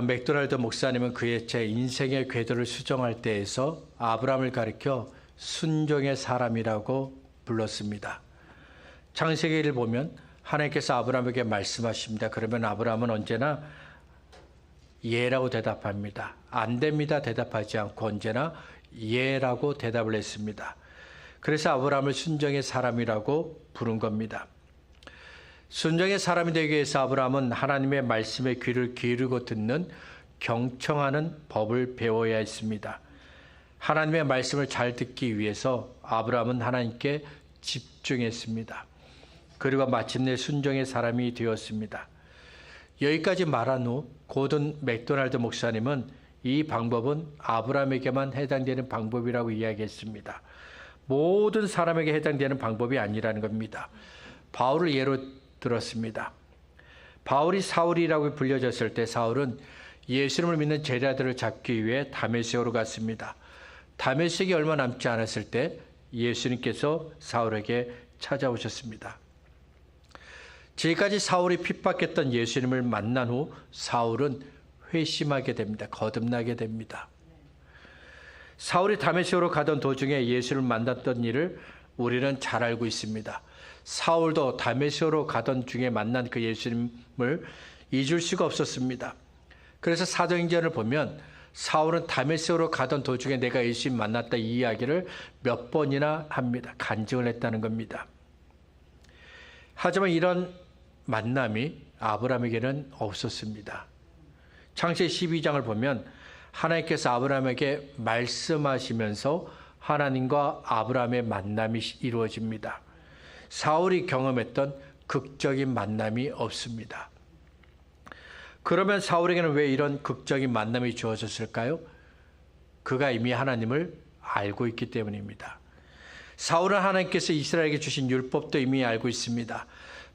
맥도날드 목사님은 그의 제 인생의 궤도를 수정할 때에서 아브라함을 가리켜 순종의 사람이라고 불렀습니다. 창세기를 보면 하나님께서 아브라함에게 말씀하십니다. 그러면 아브라함은 언제나 예라고 대답합니다. 안 됩니다 대답하지 않고 언제나 예라고 대답을 했습니다. 그래서 아브라함을 순종의 사람이라고 부른 겁니다. 순종의 사람이 되기 위해서 아브라함은 하나님의 말씀에 귀를 기울이고 듣는 경청하는 법을 배워야 했습니다. 하나님의 말씀을 잘 듣기 위해서 아브라함은 하나님께 집중했습니다. 그리고 마침내 순종의 사람이 되었습니다. 여기까지 말한 후 고든 맥도날드 목사님은 이 방법은 아브라함에게만 해당되는 방법이라고 이야기했습니다. 모든 사람에게 해당되는 방법이 아니라는 겁니다. 바울을 예로 들었습니다. 바울이 사울이라고 불려졌을 때 사울은 예수님을 믿는 제자들을 잡기 위해 다메섹으로 갔습니다. 다메섹이 얼마 남지 않았을 때 예수님께서 사울에게 찾아오셨습니다. 지금까지 사울이 핍박했던 예수님을 만난 후 사울은 회심하게 됩니다. 거듭나게 됩니다. 사울이 다메섹으로 가던 도중에 예수를 만났던 일을 우리는 잘 알고 있습니다. 사울도 다메섹으로 가던 중에 만난 그 예수님을 잊을 수가 없었습니다. 그래서 사도행전을 보면 사울은 다메섹으로 가던 도중에 내가 예수님 만났다 이 이야기를 몇 번이나 합니다. 간증을 했다는 겁니다. 하지만 이런 만남이 아브라함에게는 없었습니다. 창세기 12장을 보면 하나님께서 아브라함에게 말씀하시면서 하나님과 아브라함의 만남이 이루어집니다. 사울이 경험했던 극적인 만남이 없습니다. 그러면 사울에게는 왜 이런 극적인 만남이 주어졌을까요? 그가 이미 하나님을 알고 있기 때문입니다. 사울은 하나님께서 이스라엘에게 주신 율법도 이미 알고 있습니다.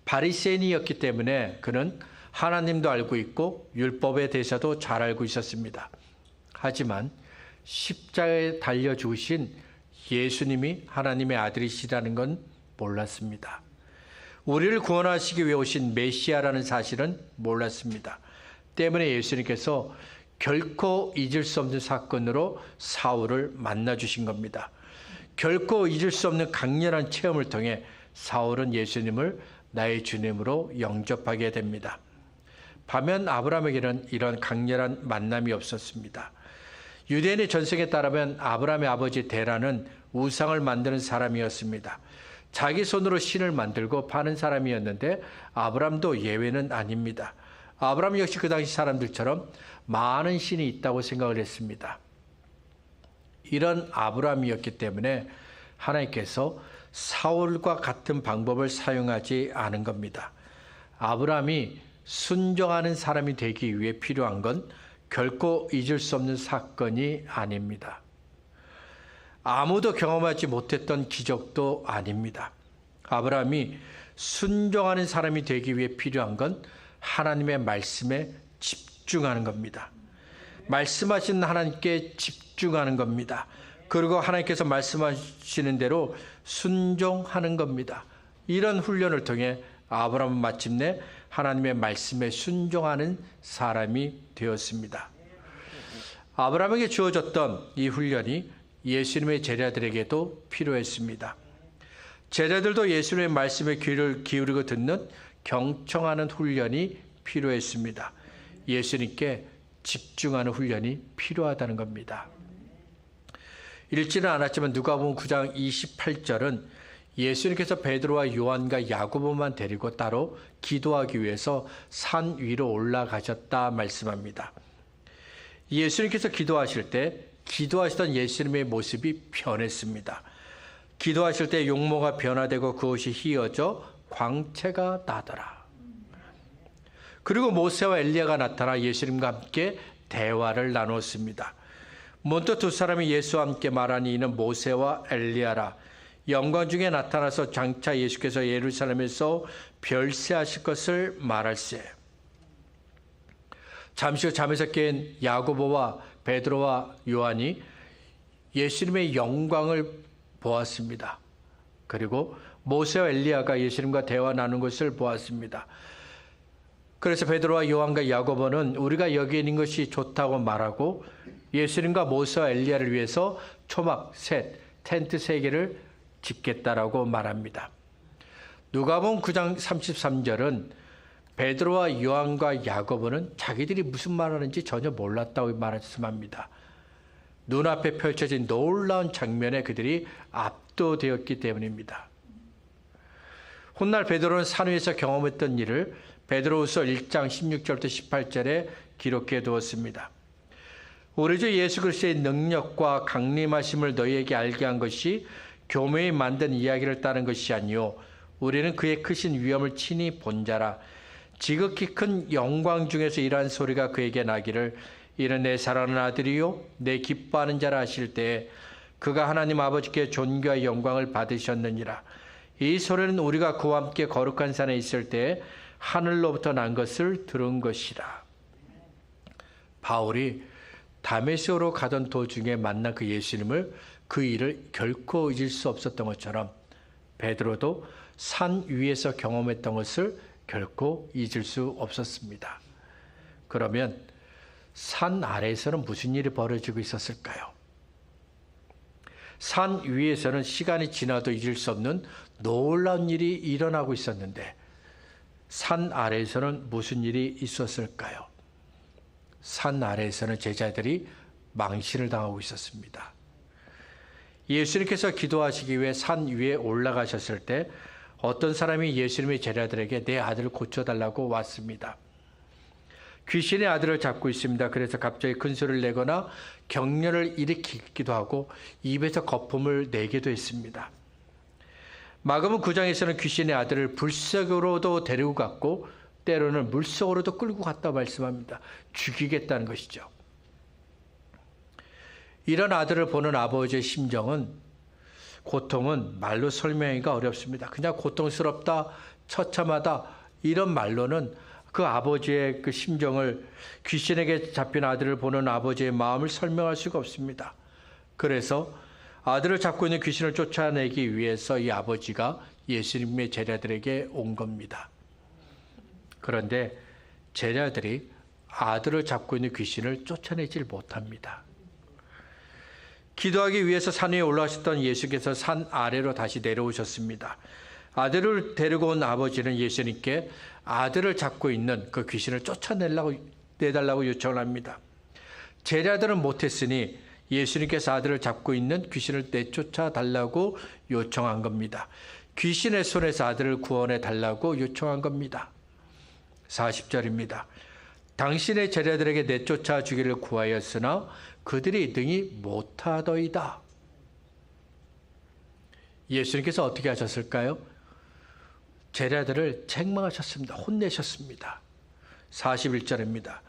바리새인이었기 때문에 그는 하나님도 알고 있고 율법에 대해서도 잘 알고 있었습니다. 하지만 십자가에 달려 죽으신 예수님이 하나님의 아들이시라는 건 몰랐습니다. 우리를 구원하시기 위해 오신 메시아라는 사실은 몰랐습니다. 때문에 예수님께서 결코 잊을 수 없는 사건으로 사울을 만나주신 겁니다. 결코 잊을 수 없는 강렬한 체험을 통해 사울은 예수님을 나의 주님으로 영접하게 됩니다. 반면 아브라함에게는 이런 강렬한 만남이 없었습니다. 유대인의 전승에 따르면 아브라함의 아버지 데라는 우상을 만드는 사람이었습니다. 자기 손으로 신을 만들고 파는 사람이었는데 아브라함도 예외는 아닙니다. 아브라함 역시 그 당시 사람들처럼 많은 신이 있다고 생각을 했습니다. 이런 아브라함이었기 때문에 하나님께서 사울과 같은 방법을 사용하지 않은 겁니다. 아브라함이 순종하는 사람이 되기 위해 필요한 건 결코 잊을 수 없는 사건이 아닙니다. 아무도 경험하지 못했던 기적도 아닙니다. 아브라함이 순종하는 사람이 되기 위해 필요한 건 하나님의 말씀에 집중하는 겁니다. 말씀하신 하나님께 집중하는 겁니다. 그리고 하나님께서 말씀하시는 대로 순종하는 겁니다. 이런 훈련을 통해 아브라함은 마침내 하나님의 말씀에 순종하는 사람이 되었습니다. 아브라함에게 주어졌던 이 훈련이 예수님의 제자들에게도 필요했습니다. 제자들도 예수님의 말씀에 귀를 기울이고 듣는 경청하는 훈련이 필요했습니다. 예수님께 집중하는 훈련이 필요하다는 겁니다. 읽지는 않았지만 누가복음 9장 28절은 예수님께서 베드로와 요한과 야고보만 데리고 따로 기도하기 위해서 산 위로 올라가셨다 말씀합니다. 예수님께서 기도하실 때 기도하시던 예수님의 모습이 변했습니다. 기도하실 때 용모가 변화되고 그것이 휘어져 광채가 나더라. 그리고 모세와 엘리야가 나타나 예수님과 함께 대화를 나눴습니다. 문득 두 사람이 예수와 함께 말하니 이는 모세와 엘리야라. 영광 중에 나타나서 장차 예수께서 예루살렘에서 별세하실 것을 말할세. 잠시 후 잠에서 깬 야고보와 베드로와 요한이 예수님의 영광을 보았습니다. 그리고 모세와 엘리야가 예수님과 대화 나눈 것을 보았습니다. 그래서 베드로와 요한과 야고보는 우리가 여기 있는 것이 좋다고 말하고 예수님과 모세와 엘리야를 위해서 초막 셋, 텐트 3개를 짓겠다라고 말합니다. 누가복음 9장 33절은 베드로와 요한과 야고보는 자기들이 무슨 말하는지 전혀 몰랐다고 말씀합니다. 눈앞에 펼쳐진 놀라운 장면에 그들이 압도되었기 때문입니다. 훗날 베드로는 산 위에서 경험했던 일을 베드로후서 1장 16절부터 18절에 기록해 두었습니다. 우리 주 예수 그리스도의 능력과 강림하심을 너희에게 알게 한 것이 교묘히 만든 이야기를 따른 것이 아니요 우리는 그의 크신 위엄을 친히 본 자라. 지극히 큰 영광 중에서 이러한 소리가 그에게 나기를 이는 내 사랑하는 아들이요 내 기뻐하는 자라 하실 때에 그가 하나님 아버지께 존귀와 영광을 받으셨느니라. 이 소리는 우리가 그와 함께 거룩한 산에 있을 때에 하늘로부터 난 것을 들은 것이라. 바울이 다메섹으로 가던 도중에 만난 그 예수님을 그 일을 결코 잊을 수 없었던 것처럼 베드로도 산 위에서 경험했던 것을 결코 잊을 수 없었습니다. 그러면 산 아래에서는 무슨 일이 벌어지고 있었을까요? 산 위에서는 시간이 지나도 잊을 수 없는 놀라운 일이 일어나고 있었는데 산 아래에서는 무슨 일이 있었을까요? 산 아래에서는 제자들이 망신을 당하고 있었습니다. 예수님께서 기도하시기 위해 산 위에 올라가셨을 때 어떤 사람이 예수님의 제자들에게 내 아들을 고쳐달라고 왔습니다. 귀신의 아들을 잡고 있습니다. 그래서 갑자기 큰 소리를 내거나 격려를 일으키기도 하고 입에서 거품을 내기도 했습니다. 마가복음 9장에서는 귀신의 아들을 불석으로도 데리고 갔고 때로는 물속으로도 끌고 갔다 말씀합니다. 죽이겠다는 것이죠. 이런 아들을 보는 아버지의 심정은 고통은 말로 설명하기가 어렵습니다. 그냥 고통스럽다, 처참하다 이런 말로는 그 아버지의 그 심정을 귀신에게 잡힌 아들을 보는 아버지의 마음을 설명할 수가 없습니다. 그래서 아들을 잡고 있는 귀신을 쫓아내기 위해서 이 아버지가 예수님의 제자들에게 온 겁니다. 그런데 제자들이 아들을 잡고 있는 귀신을 쫓아내질 못합니다. 기도하기 위해서 산 위에 올라가셨던 예수께서 산 아래로 다시 내려오셨습니다. 아들을 데리고 온 아버지는 예수님께 아들을 잡고 있는 그 귀신을 내달라고 요청을 합니다. 제자들은 못했으니 예수님께서 아들을 잡고 있는 귀신을 내쫓아 달라고 요청한 겁니다. 귀신의 손에서 아들을 구원해 달라고 요청한 겁니다. 40절입니다. 당신의 제자들에게 내쫓아 주기를 구하였으나 그들이 능히 못하더이다. 예수님께서 어떻게 하셨을까요? 제자들을 책망하셨습니다. 혼내셨습니다. 41절입니다.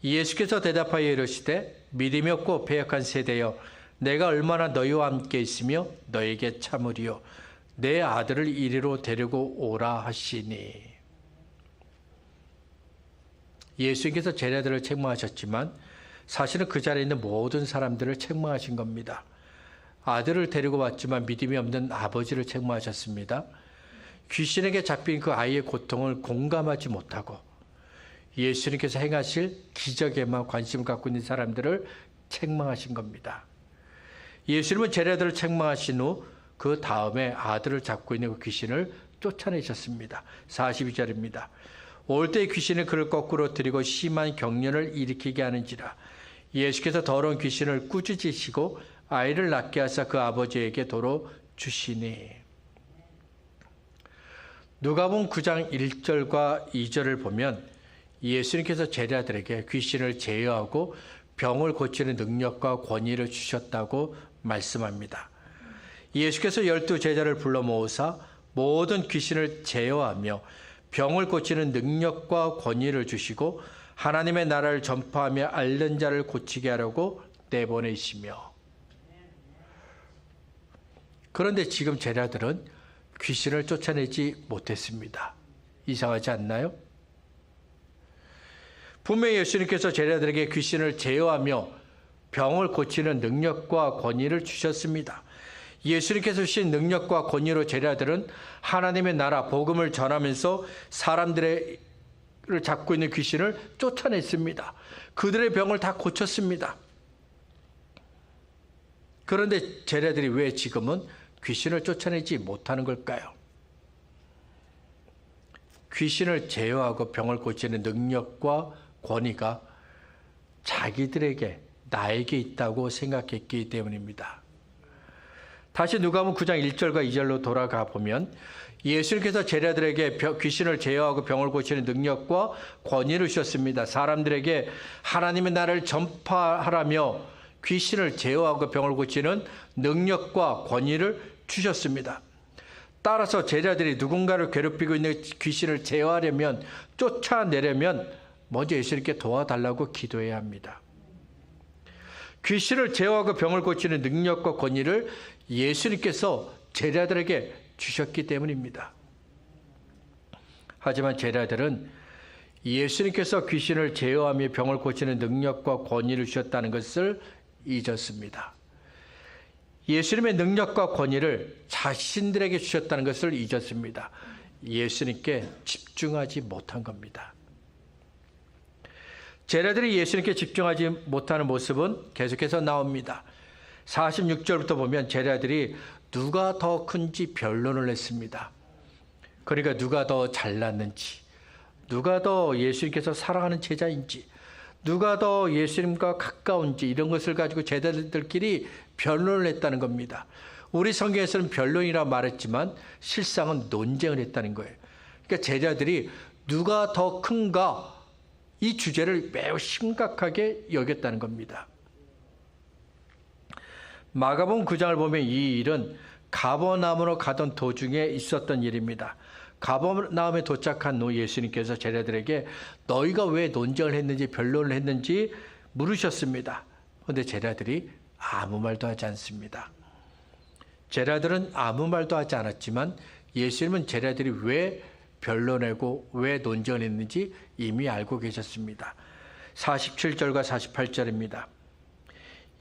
예수께서 대답하여 이르시되 믿음이 없고 배역한 세대여 내가 얼마나 너희와 함께 있으며 너에게 참으리요 내 아들을 이리로 데리고 오라 하시니. 예수님께서 제자들을 책망하셨지만 사실은 그 자리에 있는 모든 사람들을 책망하신 겁니다. 아들을 데리고 왔지만 믿음이 없는 아버지를 책망하셨습니다. 귀신에게 잡힌 그 아이의 고통을 공감하지 못하고 예수님께서 행하실 기적에만 관심을 갖고 있는 사람들을 책망하신 겁니다. 예수님은 제자들을 책망하신 후 그 다음에 아들을 잡고 있는 그 귀신을 쫓아내셨습니다. 42절입니다. 올 때 귀신이 그를 거꾸로 들이고 심한 경련을 일으키게 하는지라. 예수께서 더러운 귀신을 꾸짖으시고 아이를 낳게 하사 그 아버지에게 도로 주시니. 누가복음 9장 1절과 2절을 보면 예수님께서 제자들에게 귀신을 제어하고 병을 고치는 능력과 권위를 주셨다고 말씀합니다. 예수께서 12제자를 불러 모으사 모든 귀신을 제어하며 병을 고치는 능력과 권위를 주시고 하나님의 나라를 전파하며 앓는 자를 고치게 하려고 내보내시며. 그런데 지금 제자들은 귀신을 쫓아내지 못했습니다. 이상하지 않나요? 분명히 예수님께서 제자들에게 귀신을 제어하며 병을 고치는 능력과 권위를 주셨습니다. 예수님께서 주신 능력과 권위로 제자들은 하나님의 나라 복음을 전하면서 사람들의 잡고 있는 귀신을 쫓아냈습니다. 그들의 병을 다 고쳤습니다. 그런데 제자들이 왜 지금은 귀신을 쫓아내지 못하는 걸까요? 귀신을 제어하고 병을 고치는 능력과 권위가 자기들에게, 나에게 있다고 생각했기 때문입니다. 다시 누가복음 9장 1절과 2절로 돌아가 보면 예수님께서 제자들에게 귀신을 제어하고 병을 고치는 능력과 권위를 주셨습니다. 사람들에게 하나님의 나라를 전파하라며 귀신을 제어하고 병을 고치는 능력과 권위를 주셨습니다. 따라서 제자들이 누군가를 괴롭히고 있는 귀신을 제어하려면, 쫓아내려면 먼저 예수님께 도와달라고 기도해야 합니다. 귀신을 제어하고 병을 고치는 능력과 권위를 예수님께서 제자들에게 주셨기 때문입니다. 하지만 제자들은 예수님께서 귀신을 제어하며 병을 고치는 능력과 권위를 주셨다는 것을 잊었습니다. 예수님의 능력과 권위를 자신들에게 주셨다는 것을 잊었습니다. 예수님께 집중하지 못한 겁니다. 제자들이 예수님께 집중하지 못하는 모습은 계속해서 나옵니다. 46절부터 보면 제자들이 누가 더 큰지 변론을 했습니다. 그러니까 누가 더 잘났는지, 누가 더 예수님께서 사랑하는 제자인지, 누가 더 예수님과 가까운지, 이런 것을 가지고 제자들끼리 변론을 했다는 겁니다. 우리 성경에서는 변론이라 말했지만 실상은 논쟁을 했다는 거예요. 그러니까 제자들이 누가 더 큰가, 이 주제를 매우 심각하게 여겼다는 겁니다. 마가복음 9장을 보면 이 일은 가버나움으로 가던 도중에 있었던 일입니다. 가버나움에 도착한 후 예수님께서 제자들에게 너희가 왜 논쟁을 했는지, 변론을 했는지 물으셨습니다. 그런데 제자들이 아무 말도 하지 않습니다. 제자들은 아무 말도 하지 않았지만 예수님은 제자들이 왜 변론하고 왜 논쟁을 했는지 이미 알고 계셨습니다. 47절과 48절입니다.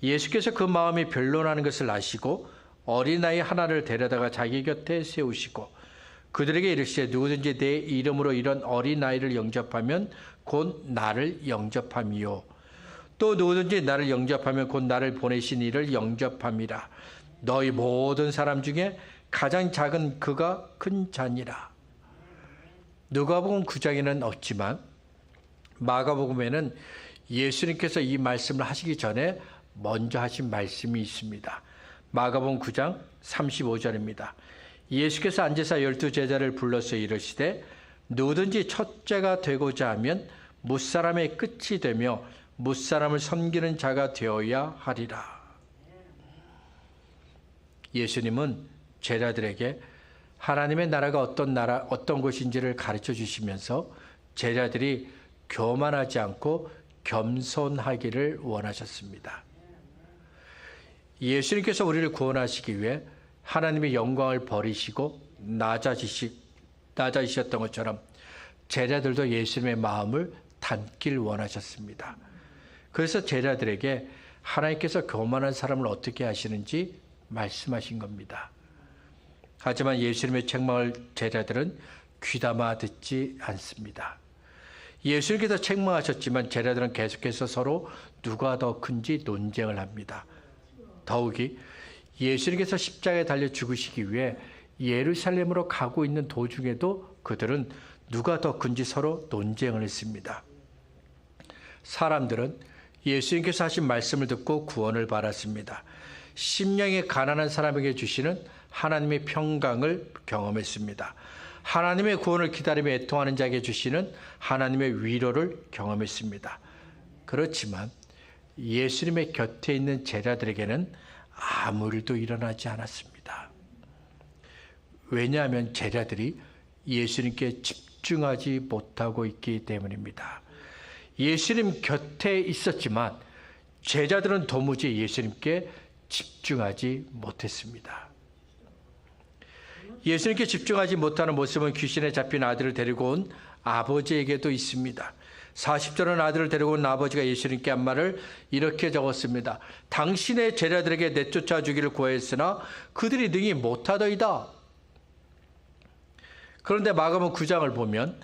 예수께서 그 마음이 변론하는 것을 아시고 어린아이 하나를 데려다가 자기 곁에 세우시고 그들에게 이르시되 누구든지 내 이름으로 이런 어린아이를 영접하면 곧 나를 영접함이요 또 누구든지 나를 영접하면 곧 나를 보내신 이를 영접함이라. 너희 모든 사람 중에 가장 작은 그가 큰 자니라. 누가복음 9장에는 없지만 마가복음에는 예수님께서 이 말씀을 하시기 전에 먼저 하신 말씀이 있습니다. 마가복음 9장 35절입니다. 예수께서 앉으사 12제자를 불러서 이르시되 누구든지 첫째가 되고자 하면 무사람의 끝이 되며 무사람을 섬기는 자가 되어야 하리라. 예수님은 제자들에게 하나님의 나라가 어떤 것인지를 가르쳐 주시면서 제자들이 교만하지 않고 겸손하기를 원하셨습니다. 예수님께서 우리를 구원하시기 위해 하나님의 영광을 버리시고 낮아지셨던 것처럼 제자들도 예수님의 마음을 담길 원하셨습니다. 그래서 제자들에게 하나님께서 교만한 사람을 어떻게 하시는지 말씀하신 겁니다. 하지만 예수님의 책망을 제자들은 귀담아 듣지 않습니다. 예수님께서 책망하셨지만 제자들은 계속해서 서로 누가 더 큰지 논쟁을 합니다. 더욱이 예수님께서 십자가에 달려 죽으시기 위해 예루살렘으로 가고 있는 도중에도 그들은 누가 더 큰지 서로 논쟁을 했습니다. 사람들은 예수님께서 하신 말씀을 듣고 구원을 받았습니다. 심령이 가난한 사람에게 주시는 하나님의 평강을 경험했습니다. 하나님의 구원을 기다리며 애통하는 자에게 주시는 하나님의 위로를 경험했습니다. 그렇지만 예수님의 곁에 있는 제자들에게는 아무 일도 일어나지 않았습니다. 왜냐하면 제자들이 예수님께 집중하지 못하고 있기 때문입니다. 예수님 곁에 있었지만 제자들은 도무지 예수님께 집중하지 못했습니다. 예수님께 집중하지 못하는 모습은 귀신에 잡힌 아들을 데리고 온 아버지에게도 있습니다. 40절은 아들을 데리고 온 아버지가 예수님께 한 말을 이렇게 적었습니다. 당신의 제자들에게 내쫓아 주기를 구하였으나 그들이 능히 못하더이다. 그런데 마가복음 9장을 보면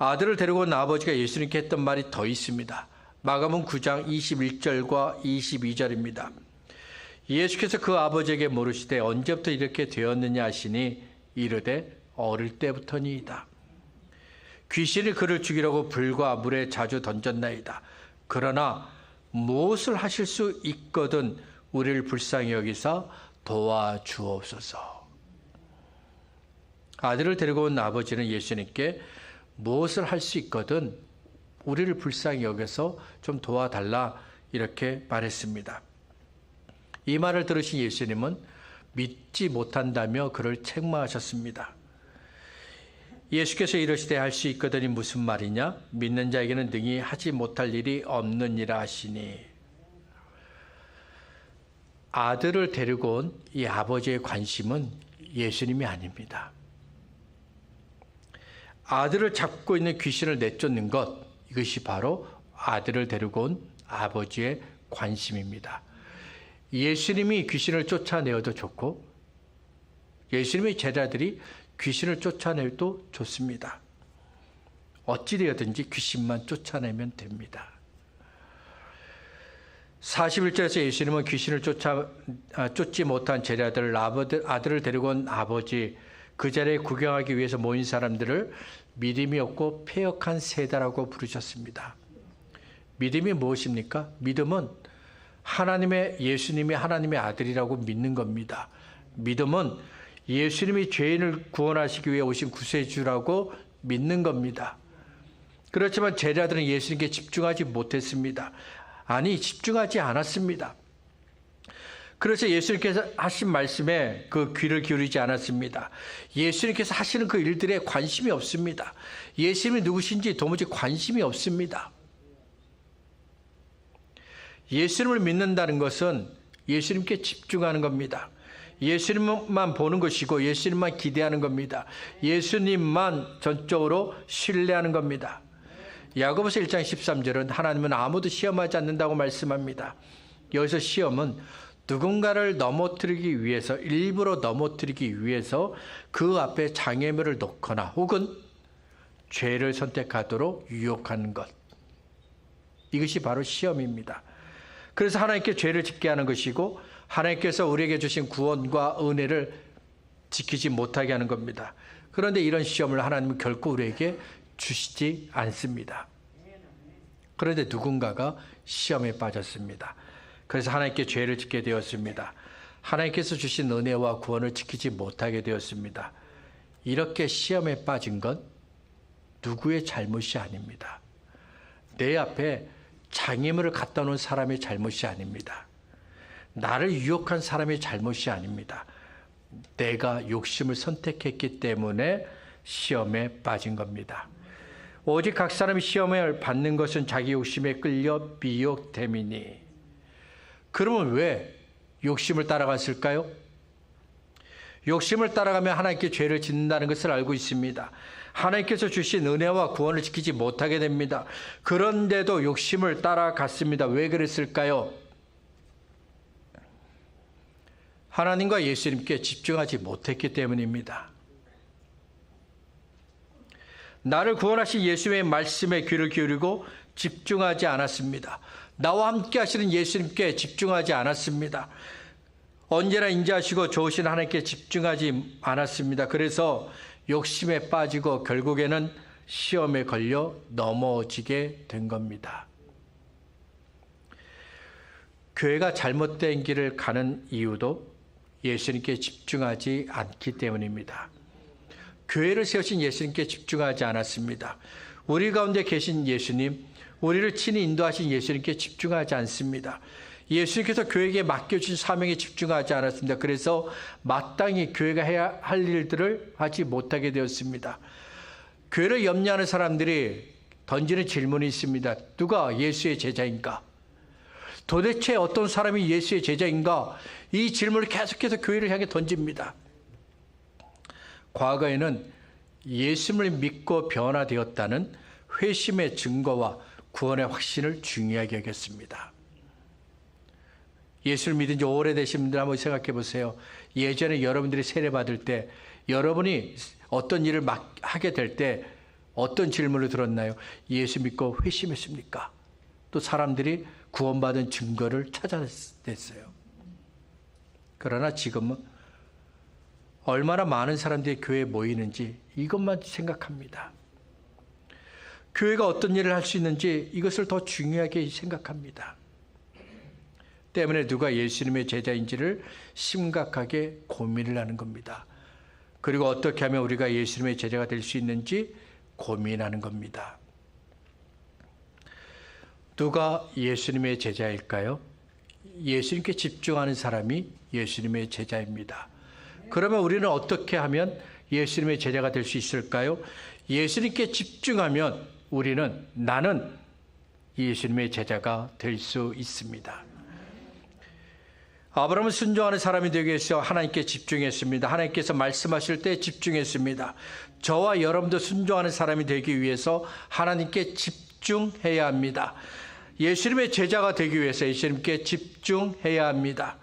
아들을 데리고 온 아버지가 예수님께 했던 말이 더 있습니다. 마가복음 9장 21절과 22절입니다. 예수께서 그 아버지에게 물으시되 언제부터 이렇게 되었느냐 하시니 이르되 어릴 때부터니이다. 귀신이 그를 죽이려고 불과 물에 자주 던졌나이다. 그러나 무엇을 하실 수 있거든 우리를 불쌍히 여기사 도와주옵소서. 아들을 데리고 온 아버지는 예수님께 무엇을 할 수 있거든 우리를 불쌍히 여겨서 좀 도와달라 이렇게 말했습니다. 이 말을 들으신 예수님은 믿지 못한다며 그를 책망하셨습니다. 예수께서 이르시되 할 수 있거든이 무슨 말이냐? 믿는 자에게는 능히 하지 못할 일이 없느니라 하시니. 아들을 데리고 온 이 아버지의 관심은 예수님이 아닙니다. 아들을 잡고 있는 귀신을 내쫓는 것, 이것이 바로 아들을 데리고 온 아버지의 관심입니다. 예수님이 귀신을 쫓아내어도 좋고 예수님의 제자들이 귀신을 쫓아내도 좋습니다. 어찌되었든지 귀신만 쫓아내면 됩니다. 41절에서 예수님은 귀신을 쫓지 못한 제자들, 아들을 데리고 온 아버지, 그 자리에 구경하기 위해서 모인 사람들을 믿음이 없고 패역한 세대라고 부르셨습니다. 믿음이 무엇입니까? 믿음은 예수님이 하나님의 아들이라고 믿는 겁니다. 믿음은 예수님이 죄인을 구원하시기 위해 오신 구세주라고 믿는 겁니다. 그렇지만 제자들은 예수님께 집중하지 못했습니다. 아니, 집중하지 않았습니다. 그래서 예수님께서 하신 말씀에 그 귀를 기울이지 않았습니다. 예수님께서 하시는 그 일들에 관심이 없습니다. 예수님이 누구신지 도무지 관심이 없습니다. 예수님을 믿는다는 것은 예수님께 집중하는 겁니다. 예수님만 보는 것이고 예수님만 기대하는 겁니다. 예수님만 전적으로 신뢰하는 겁니다. 야고보서 1장 13절은 하나님은 아무도 시험하지 않는다고 말씀합니다. 여기서 시험은 누군가를 넘어뜨리기 위해서, 일부러 넘어뜨리기 위해서 그 앞에 장애물을 놓거나 혹은 죄를 선택하도록 유혹하는 것. 이것이 바로 시험입니다. 그래서 하나님께 죄를 짓게 하는 것이고 하나님께서 우리에게 주신 구원과 은혜를 지키지 못하게 하는 겁니다. 그런데 이런 시험을 하나님은 결코 우리에게 주시지 않습니다. 그런데 누군가가 시험에 빠졌습니다. 그래서 하나님께 죄를 짓게 되었습니다. 하나님께서 주신 은혜와 구원을 지키지 못하게 되었습니다. 이렇게 시험에 빠진 건 누구의 잘못이 아닙니다. 내 앞에 장애물을 갖다 놓은 사람의 잘못이 아닙니다. 나를 유혹한 사람의 잘못이 아닙니다. 내가 욕심을 선택했기 때문에 시험에 빠진 겁니다. 오직 각 사람이 시험을 받는 것은 자기 욕심에 끌려 미혹됨이니. 그러면 왜 욕심을 따라갔을까요? 욕심을 따라가면 하나님께 죄를 짓는다는 것을 알고 있습니다. 하나님께서 주신 은혜와 구원을 지키지 못하게 됩니다. 그런데도 욕심을 따라갔습니다. 왜 그랬을까요? 하나님과 예수님께 집중하지 못했기 때문입니다. 나를 구원하신 예수의 말씀에 귀를 기울이고 집중하지 않았습니다. 나와 함께 하시는 예수님께 집중하지 않았습니다. 언제나 인자하시고 좋으신 하나님께 집중하지 않았습니다. 그래서 욕심에 빠지고 결국에는 시험에 걸려 넘어지게 된 겁니다. 교회가 잘못된 길을 가는 이유도 예수님께 집중하지 않기 때문입니다. 교회를 세우신 예수님께 집중하지 않았습니다. 우리 가운데 계신 예수님, 우리를 친히 인도하신 예수님께 집중하지 않습니다. 예수님께서 교회에게 맡겨주신 사명에 집중하지 않았습니다. 그래서 마땅히 교회가 해야 할 일들을 하지 못하게 되었습니다. 교회를 염려하는 사람들이 던지는 질문이 있습니다. 누가 예수의 제자인가? 도대체 어떤 사람이 예수의 제자인가? 이 질문을 계속해서 교회를 향해 던집니다. 과거에는 예수님을 믿고 변화되었다는 회심의 증거와 구원의 확신을 중요하게 여겼습니다. 예수를 믿은 지 오래되신 분들 한번 생각해 보세요. 예전에 여러분들이 세례받을 때, 여러분이 어떤 일을 하게 될 때 어떤 질문을 들었나요? 예수 믿고 회심했습니까? 또 사람들이 구원받은 증거를 찾아냈어요. 그러나 지금은 얼마나 많은 사람들이 교회에 모이는지 이것만 생각합니다. 교회가 어떤 일을 할 수 있는지 이것을 더 중요하게 생각합니다. 때문에 누가 예수님의 제자인지를 심각하게 고민을 하는 겁니다. 그리고 어떻게 하면 우리가 예수님의 제자가 될 수 있는지 고민하는 겁니다. 누가 예수님의 제자일까요? 예수님께 집중하는 사람이 예수님의 제자입니다. 그러면 우리는 어떻게 하면 예수님의 제자가 될 수 있을까요? 예수님께 집중하면 나는 예수님의 제자가 될 수 있습니다. 아브라함은 순종하는 사람이 되기 위해서 하나님께 집중했습니다. 하나님께서 말씀하실 때 집중했습니다. 저와 여러분도 순종하는 사람이 되기 위해서 하나님께 집중해야 합니다. 예수님의 제자가 되기 위해서 예수님께 집중해야 합니다.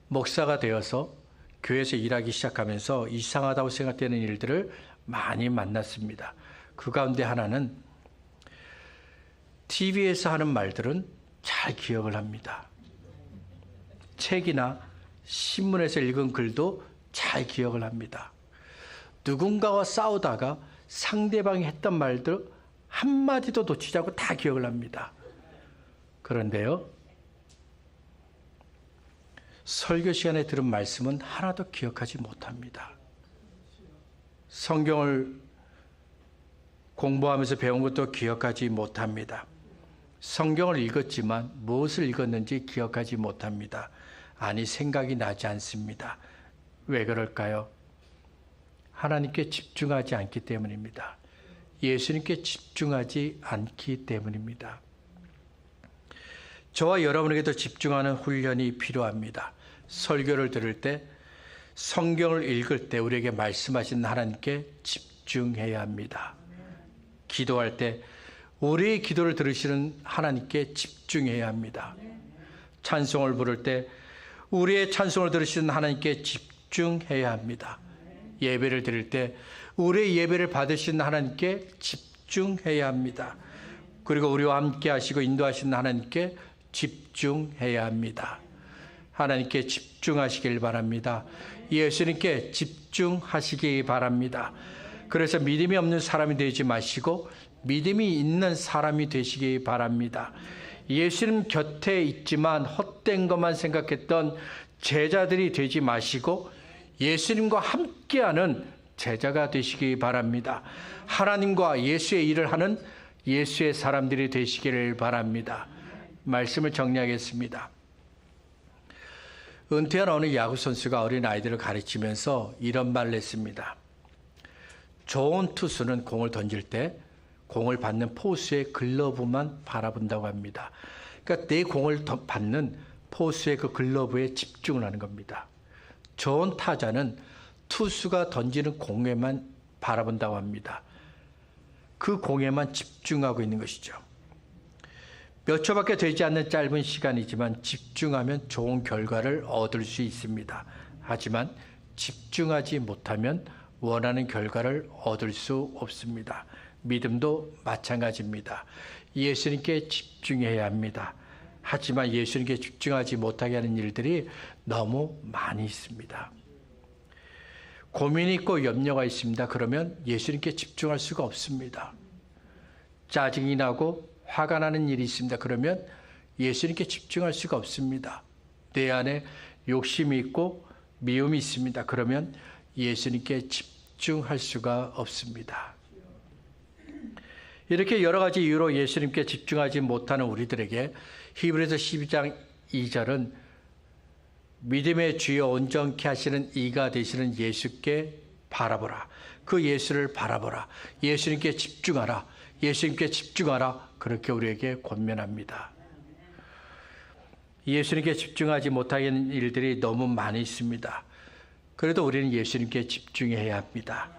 목사가 되어서 교회에서 일하기 시작하면서 이상하다고 생각되는 일들을 많이 만났습니다. 그 가운데 하나는 TV에서 하는 말들은 잘 기억을 합니다. 책이나 신문에서 읽은 글도 잘 기억을 합니다. 누군가와 싸우다가 상대방이 했던 말들 한마디도 놓치지 않고 다 기억을 합니다. 그런데요, 설교 시간에 들은 말씀은 하나도 기억하지 못합니다. 성경을 공부하면서 배운 것도 기억하지 못합니다. 성경을 읽었지만 무엇을 읽었는지 기억하지 못합니다. 아니, 생각이 나지 않습니다. 왜 그럴까요? 하나님께 집중하지 않기 때문입니다. 예수님께 집중하지 않기 때문입니다. 저와 여러분에게도 집중하는 훈련이 필요합니다. 설교를 들을 때, 성경을 읽을 때 우리에게 말씀하신 하나님께 집중해야 합니다. 기도할 때 우리의 기도를 들으시는 하나님께 집중해야 합니다. 찬송을 부를 때 우리의 찬송을 들으시는 하나님께 집중해야 합니다. 예배를 드릴 때 우리의 예배를 받으시는 하나님께 집중해야 합니다. 그리고 우리와 함께 하시고 인도하시는 하나님께 집중해야 합니다. 하나님께 집중하시길 바랍니다. 예수님께 집중하시기 바랍니다. 그래서 믿음이 없는 사람이 되지 마시고 믿음이 있는 사람이 되시기 바랍니다. 예수님 곁에 있지만 헛된 것만 생각했던 제자들이 되지 마시고 예수님과 함께하는 제자가 되시기 바랍니다. 하나님과 예수의 일을 하는 예수의 사람들이 되시기를 바랍니다. 말씀을 정리하겠습니다. 은퇴한 어느 야구 선수가 어린 아이들을 가르치면서 이런 말을 했습니다. 좋은 투수는 공을 던질 때 공을 받는 포수의 글러브만 바라본다고 합니다. 그러니까 내 공을 받는 포수의 그 글러브에 집중을 하는 겁니다. 좋은 타자는 투수가 던지는 공에만 바라본다고 합니다. 그 공에만 집중하고 있는 것이죠. 몇 초밖에 되지 않는 짧은 시간이지만 집중하면 좋은 결과를 얻을 수 있습니다. 하지만 집중하지 못하면 원하는 결과를 얻을 수 없습니다. 믿음도 마찬가지입니다. 예수님께 집중해야 합니다. 하지만 예수님께 집중하지 못하게 하는 일들이 너무 많이 있습니다. 고민이 있고 염려가 있습니다. 그러면 예수님께 집중할 수가 없습니다. 짜증이 나고 화가 나는 일이 있습니다. 그러면 예수님께 집중할 수가 없습니다. 내 안에 욕심이 있고 미움이 있습니다. 그러면 예수님께 집중할 수가 없습니다. 이렇게 여러 가지 이유로 예수님께 집중하지 못하는 우리들에게 히브리서 12장 2절은 믿음의 주여 온전케 하시는 이가 되시는 예수께 바라보라. 그 예수를 바라보라. 예수님께 집중하라. 예수님께 집중하라. 그렇게 우리에게 권면합니다. 예수님께 집중하지 못하는 일들이 너무 많이 있습니다. 그래도 우리는 예수님께 집중해야 합니다.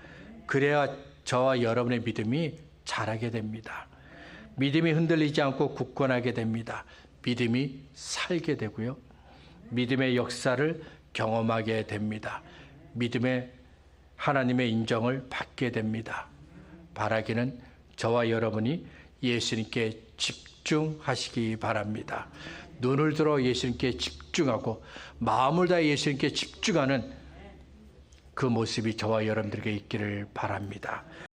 그래야 저와 여러분의 믿음이 자라게 됩니다. 믿음이 흔들리지 않고 굳건하게 됩니다. 믿음이 살게 되고요. 믿음의 역사를 경험하게 됩니다. 믿음의 하나님의 인정을 받게 됩니다. 바라기는 저와 여러분이 예수님께 집중하시기 바랍니다. 눈을 들어 예수님께 집중하고 마음을 다해 예수님께 집중하는 그 모습이 저와 여러분들에게 있기를 바랍니다.